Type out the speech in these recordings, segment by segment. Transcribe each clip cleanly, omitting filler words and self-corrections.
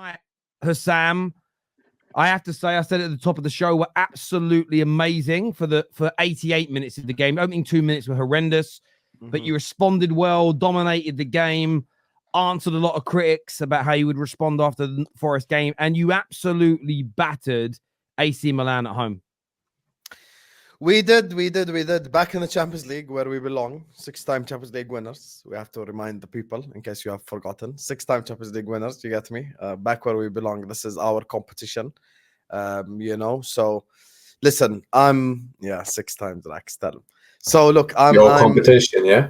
night, Hussam, I have to say, I said at the top of the show, were absolutely amazing for 88 minutes of the game. Opening 2 minutes were horrendous, but you responded well, dominated the game, answered a lot of critics about how you would respond after the Forest game, and you absolutely battered AC Milan at home. We did. Back in the Champions League where we belong, 6-time Champions League winners. We have to remind the people in case you have forgotten. 6-time Champions League winners, you get me? Back where we belong. This is our competition, So, listen, 6 times, Rax, tell him. So, look, I'm competition, yeah?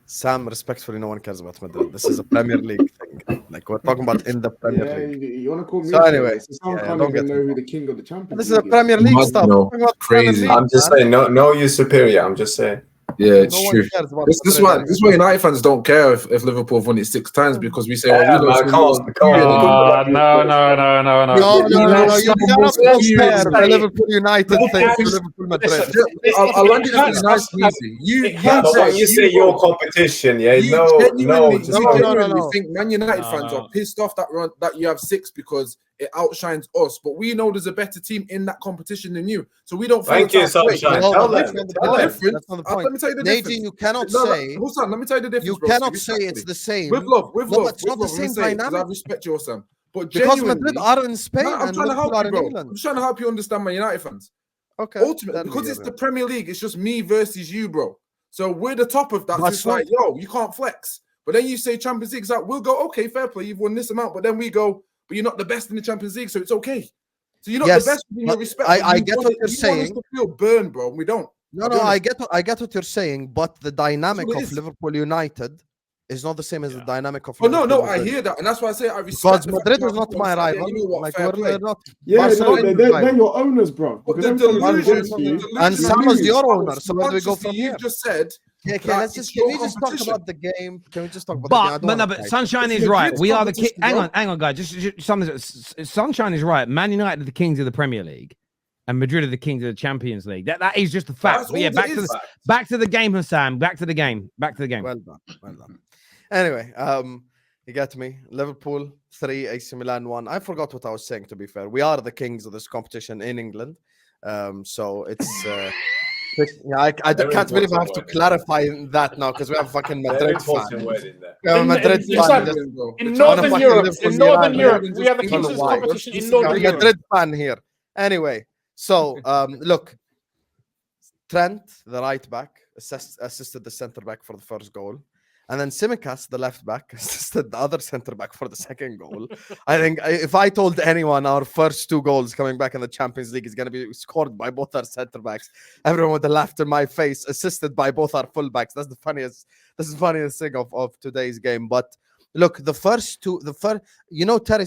Sam, respectfully, no one cares about Madrid. This is a Premier League thing. Like, we're talking about in the Premier League. You want to call me? So anyway, someone can't even know who the king of the Champions This is a Premier League stuff. Crazy. I'm just saying, no, you're superior. I'm just saying. Yeah, it's true. This is why United fans don't care if Liverpool have won it 6 times because we say, No. No. You cannot compare the Liverpool United thing to Liverpool Madrid. I'll land it nice and easy. You say your competition, yeah? You No. think Man United fans are pissed off that you have 6 because it outshines us, but we know there's a better team in that competition than you, so we don't. Thank you, Sunshine. That's not Let the point. me tell you the Nadine, difference. you cannot say. Let me tell you the difference. You bro, cannot say it's the same. With love. It's not the same dynamic. I respect you, Sam. But Because Madrid are in Spain I'm trying to help you, bro. I'm trying to help you understand Man United fans. Okay. Ultimately, because it's the Premier League, it's just me versus you, bro. So we're the top of that. So it's like, you can't flex. But then you say Champions League, it's like, we'll go, okay, fair play, you've won this amount. But then we go, but you're not the best in the Champions League, so it's okay. So you're not the best in your respect. I get what you're saying. Want us to feel burned, bro. We don't. No, I get what you're saying, but the dynamic of Liverpool United is not the same as the dynamic of Liverpool. No, I hear that, and that's why I say I respect. Because Madrid is not my rival. We're not. They're your owners, bro. And Sam is your owner. So where do we go from here? You just said. Okay, can we just talk about the game? Can we just talk about the game? But Sunshine is right. We are the king. Hang on, guys. Just something. Sunshine is right. Man United are the kings of the Premier League, and Madrid are the kings of the Champions League. That is just a fact. But yeah, back to the game, Hassan. Back to the game. Well done. Anyway, you get me. Liverpool 3, AC Milan 1. I forgot what I was saying. To be fair, we are the kings of this competition in England. So it's. I can't believe I have to clarify that now because we have fucking Madrid fan. In Northern Europe, we have the kings of this competition in Northern Europe. Madrid fan here. Anyway, so look, Trent, the right back, assisted the centre back for the first goal. And then Tsimikas, the left back, assisted the other centre back for the second goal. I think if I told anyone our first 2 goals coming back in the Champions League is going to be scored by both our centre backs, everyone would have laughed in my face, assisted by both our full backs. That's the funniest thing of today's game. But look, Terrace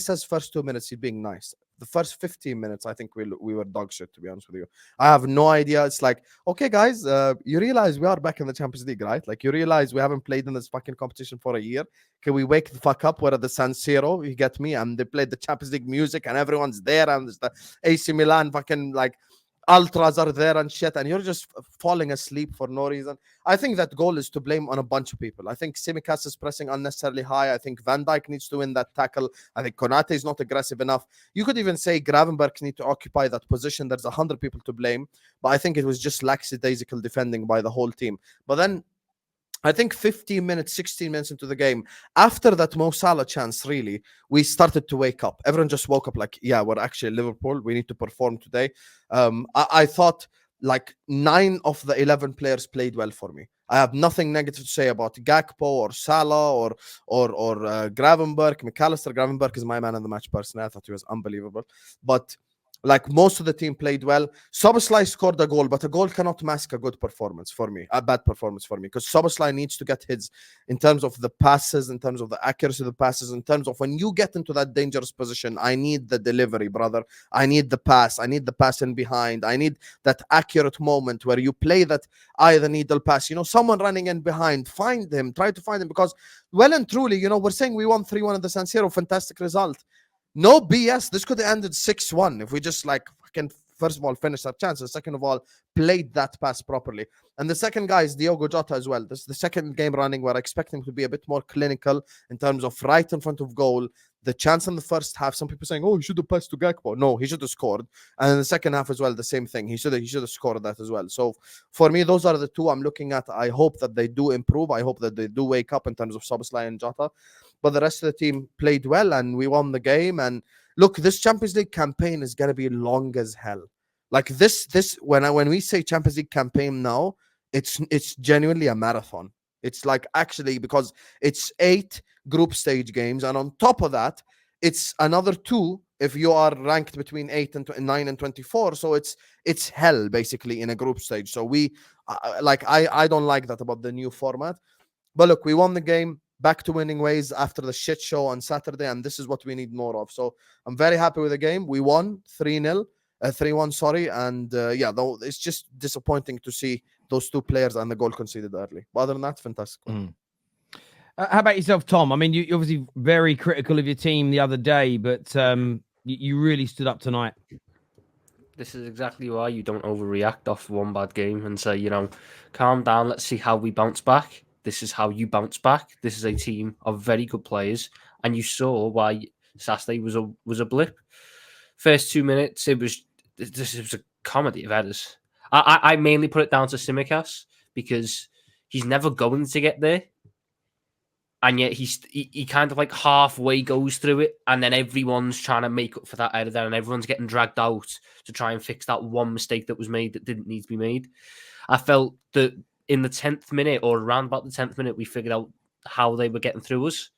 says first 2 minutes he's being nice. The first 15 minutes, I think we were dog shit, to be honest with you. I have no idea. It's like, okay, guys, you realize we are back in the Champions League, right? Like, you realize we haven't played in this fucking competition for a year. Can we wake the fuck up? We're at the San Siro, you get me? And they played the Champions League music and everyone's there. And there's the AC Milan fucking, like, ultras are there and shit, and you're just falling asleep for no reason. I think that goal is to blame on a bunch of people. I think Tsimikas is pressing unnecessarily high. I think Van Dijk needs to win that tackle. I think Konate is not aggressive enough. You could even say Gravenberch needs to occupy that position. There's 100 people to blame, but I think it was just lackadaisical defending by the whole team. But then I think 15 minutes, 16 minutes into the game, after that Mo Salah chance, really, we started to wake up. Everyone just woke up like, yeah, we're actually Liverpool. We need to perform today. I thought like 9 of the 11 players played well for me. I have nothing negative to say about Gakpo or Salah or Gravenberch, McAllister. Gravenberch is my man of the match personally. I thought he was unbelievable. But like most of the team played well. Szoboszlai scored a goal, but a goal cannot mask a good performance for me, a bad performance for me, because Szoboszlai needs to get his in terms of the passes, in terms of the accuracy of the passes, in terms of when you get into that dangerous position, I need the delivery, brother. I need the pass. I need the pass in behind. I need that accurate moment where you play that eye the needle pass. You know, someone running in behind, find him, try to find him, because well and truly, you know, we're saying we won 3-1 at the San Siro, fantastic result. No BS. This could have ended 6-1 if we just like fucking first of all, finished our chances. Second of all, played that pass properly. And the second guy is Diogo Jota as well. This is the second game running where I expect him to be a bit more clinical in terms of right in front of goal. The chance in the first half, some people saying, oh, he should have passed to Gakpo. No, he should have scored. And in the second half as well, the same thing. He should have scored that as well. So for me, those are the two I'm looking at. I hope that they do improve. I hope that they do wake up in terms of Szoboszlai and Jota. But the rest of the team played well and we won the game. And look, this Champions League campaign is going to be long as hell. Like this, when we say Champions League campaign now, it's genuinely a marathon. It's like actually because it's 8 group stage games, and on top of that, it's another 2 if you are ranked between 8 and 9 and 24. So it's hell basically in a group stage. So I don't like that about the new format. But look, we won the game. Back to winning ways after the shit show on Saturday, and this is what we need more of. So I'm very happy with the game. We won 3-1, sorry. And though it's just disappointing to see those 2 players and the goal conceded early. But other than that, fantastic. How about yourself, Tom? I mean, you're obviously very critical of your team the other day, but you really stood up tonight. This is exactly why you don't overreact off one bad game and say, calm down. Let's see how we bounce back. This is how you bounce back. This is a team of very good players, and you saw why Saturday was a blip. First 2 minutes, it was a comedy of headers. I mainly put it down to Tsimikas because he's never going to get there, and yet he kind of like halfway goes through it, and then everyone's trying to make up for that header there, and everyone's getting dragged out to try and fix that one mistake that was made that didn't need to be made. I felt that in the 10th minute or around about the 10th minute, we figured out how they were getting through us.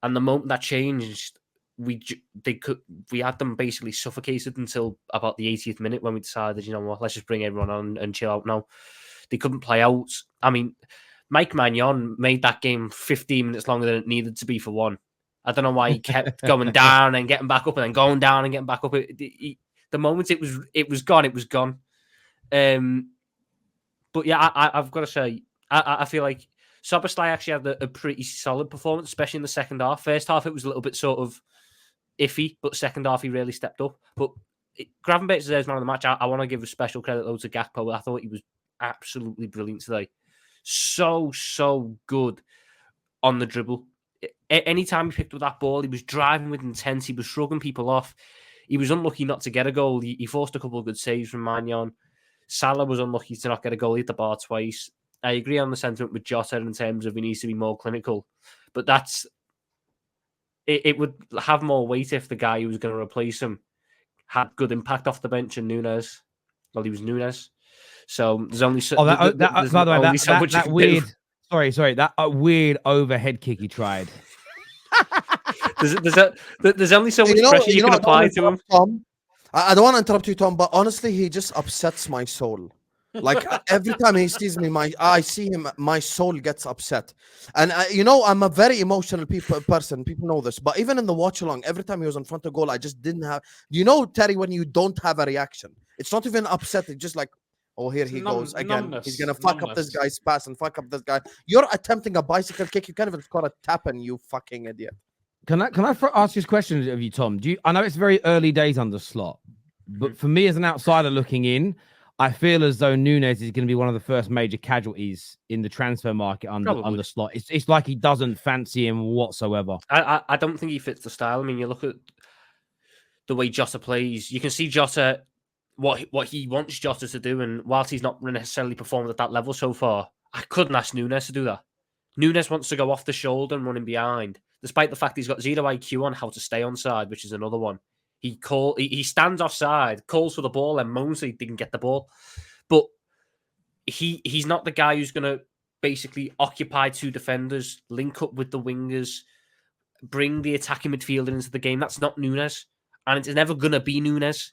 And the moment that changed, we had them basically suffocated until about the 80th minute when we decided, let's just bring everyone on and chill out now. They couldn't play out. I mean, Mike Magnon made that game 15 minutes longer than it needed to be for one. I don't know why he kept going down and getting back up and then going down and getting back up. The moment it was gone, it was gone. But yeah, I've got to say, I feel like Szoboszlai actually had a pretty solid performance, especially in the second half. First half, it was a little bit sort of iffy, but second half, he really stepped up. But Gravenberch deserves man of the match. I want to give a special credit though to Gakpo. I thought he was absolutely brilliant today. So good on the dribble. Anytime he picked up that ball, he was driving with intent. He was shrugging people off. He was unlucky not to get a goal. He forced a couple of good saves from Magnon. Salah was unlucky to not get a goal. He hit the bar twice. I agree on the sentiment with Jota in terms of he needs to be more clinical. But it would have more weight if the guy who was going to replace him had good impact off the bench and Nunez. Well, he was Nunez. So there's only so by the way, that weird do. Sorry, that weird overhead kick he tried. there's only so much pressure you can apply to him. Tom, I don't want to interrupt you, Tom, but honestly, he just upsets my soul. Like every time he sees me, I see him, my soul gets upset. And I'm a very emotional person. People know this. But even in the watch along, every time he was in front of goal, I just didn't have. Terry, when you don't have a reaction, it's not even upset. It's just like, oh, here he goes again. He's gonna fuck up this guy's pass and fuck up this guy. You're attempting a bicycle kick. You can't even score a tap, and you fucking idiot. Can I ask you a question of you, Tom? I know it's very early days under Slot, but for me as an outsider looking in, I feel as though Nunez is going to be one of the first major casualties in the transfer market under Slot. It's like he doesn't fancy him whatsoever. I don't think he fits the style. I mean, you look at the way Jota plays. You can see Jota, what he wants Jota to do, and whilst he's not necessarily performed at that level so far, I couldn't ask Nunez to do that. Nunez wants to go off the shoulder and running behind, despite the fact he's got zero IQ on how to stay onside, which is another one. He stands offside, calls for the ball, and moans that he didn't get the ball. But he's not the guy who's going to basically occupy 2 defenders, link up with the wingers, bring the attacking midfielder into the game. That's not Nunez, and it's never going to be Nunez.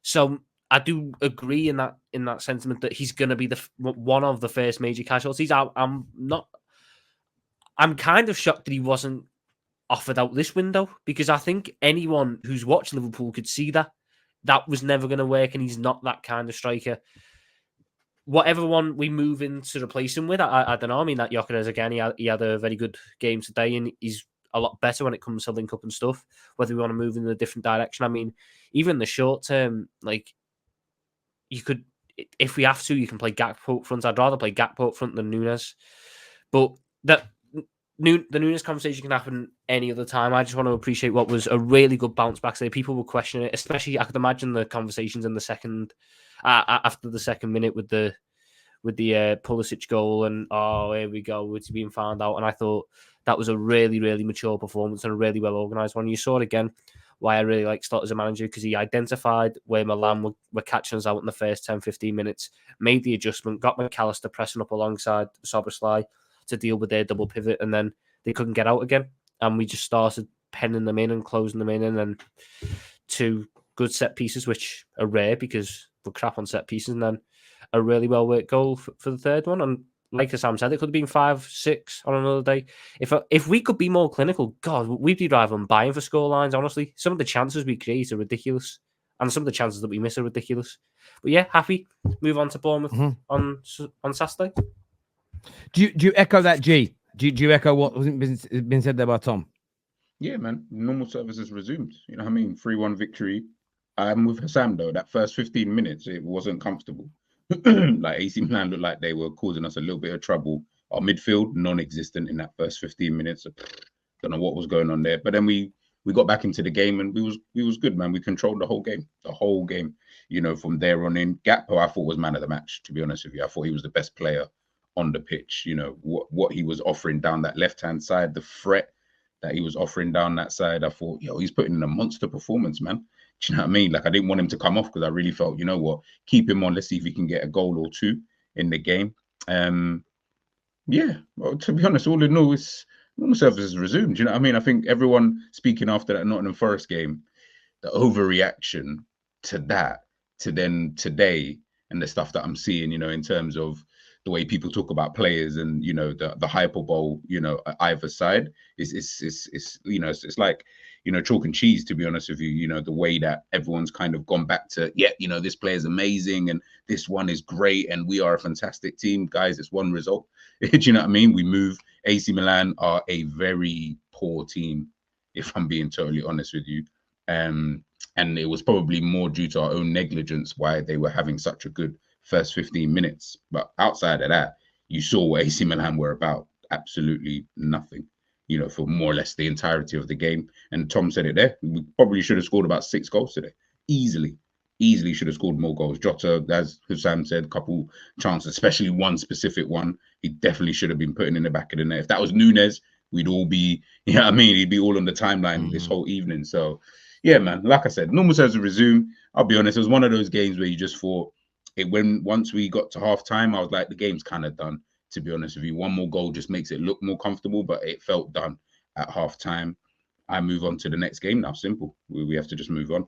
So I do agree in that sentiment that he's going to be one of the first major casualties. I'm kind of shocked that he wasn't offered out this window, because I think anyone who's watched Liverpool could see that was never going to work, and he's not that kind of striker. Whatever one we move in to replace him with, I don't know. I mean, that Gyökeres, again, he had a very good game today, and he's a lot better when it comes to link up and stuff, whether we want to move in a different direction. I mean, even in the short term, like, you could, if we have to, you can play Gakpo up front. I'd rather play Gakpo up front than Nunez. But the Nunez conversation can happen any other time. I just want to appreciate what was a really good bounce back today. People were questioning it, especially I could imagine the conversations in the second, after the second minute with the Pulisic goal, and here we go, it's being found out. And I thought that was a really, really mature performance and a really well organised one. You saw it again, why I really like Slot as a manager, because he identified where Milan were catching us out in the first 10, 15 minutes, made the adjustment, got McAllister pressing up alongside Soboslai to deal with their double pivot, and then they couldn't get out again. And we just started penning them in and closing them in, and then 2 good set pieces, which are rare because we're crap on set pieces, and then a really well worked goal for the third one. And like Sam said, it could have been 5-6 on another day. If we could be more clinical, God, we'd be driving buying for score lines. Honestly, some of the chances we create are ridiculous, and some of the chances that we miss are ridiculous. But yeah, happy. Move on to Bournemouth on Saturday. Do you echo that, G? Do you echo what was been said there by Tom? Yeah, man. Normal service has resumed. You know what I mean? 3-1 victory. I'm with Sam though. That first 15 minutes, it wasn't comfortable. Like AC Milan looked like they were causing us a little bit of trouble. Our midfield non-existent in that first 15 minutes. Don't know what was going on there, but then we got back into the game and we was good, man. We controlled the whole game. You know, from there on in. Gakpo, I thought was man of the match. To be honest with you, I thought he was the best player on the pitch. You know what he was offering down that left-hand side, the threat that he was offering down that side. I thought, he's putting in a monster performance, man. Do you know what I mean? Like, I didn't want him to come off because I really felt, you know what, keep him on. Let's see if he can get a goal or 2 in the game. Yeah, well, to be honest, all in all, it's normal service has resumed. Do you know what I mean? I think everyone speaking after that Nottingham Forest game, the overreaction to that, to then today, and the stuff that I'm seeing, you know, in terms of the way people talk about players and, you know, the hyperbole, you know, either side is you know, it's like, you know, chalk and cheese, to be honest with you. You know, the way that everyone's kind of gone back to, you know, this player's amazing and this one is great and we are a fantastic team. Guys, it's one result. Do you know what I mean? We move. AC Milan are a very poor team, if I'm being totally honest with you. And it was probably more due to our own negligence why they were having such a good first 15 minutes. But outside of that, you saw what AC Milan were about. Absolutely nothing, you know, for more or less the entirety of the game. And Tom said it there. We probably should have scored about 6 goals today. Easily should have scored more goals. Jota, as Sam said, a couple chances, especially one specific one. He definitely should have been putting in the back of the net. If that was Nunez, we'd all be, you know what I mean? He'd be all on the timeline this whole evening. So, yeah, man, like I said, normal service resume. I'll be honest, it was one of those games where you just thought, once we got to half time, I was like, the game's kind of done, to be honest with you. One more goal just makes it look more comfortable, but it felt done at half time. I move on to the next game now. Simple. We have to just move on.